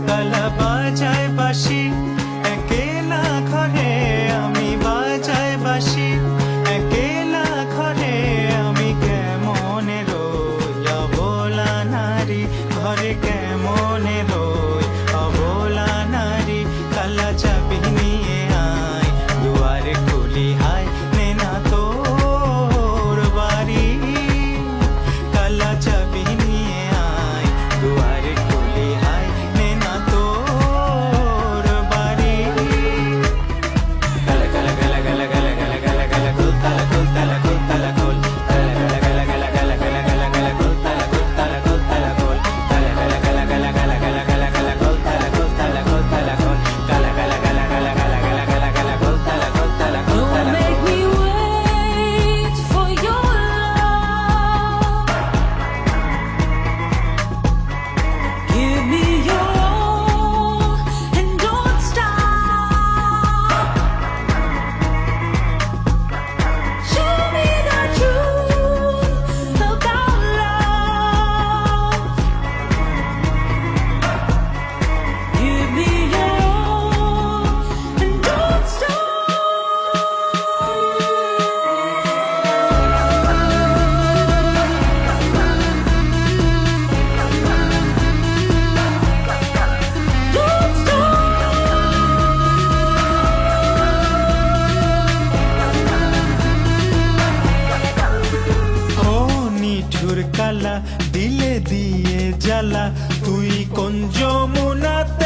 কালা বাজায় বাঁশি একেলা ঘরে, আমি বাজায় বাঁশি একেলা ঘরে, আমি কেমনে রই অবলা নারী ঘরে, কেমনে রই অবলা নারী। কালা চাবি নিয়ে আয় দুয়ারে খুলি হায় নে না তোর বাড়ি, কালা চাবি নিয়ে আয় দুয়ারে খুলি হায় নে না তোর বাড়ি। কালা কালা কালা কালা কালা কালা কালা কালা কুল তালা কুল তালা কুল তালা কুল, কালা কালা কালা কালা কালা কালা কালা কালা কুল তালা কুল তালা কুল তালা কুল, কালা কালা কালা কালা কালা কালা কালা কালা কুল তালা কুল তালা কুল তালা কুল, কালা কালা কালা কালা কালা কালা কালা কালা কুল তালা কুল তালা কুল Don't তালা make cool. me wait for your love. Give me your all and don't stop. Show me the truth about love. Give me your all and don't stop. Don't ও নিঠুর কালা দিলে দিয়ে জ্বালা, তুই কোন যমুনাতে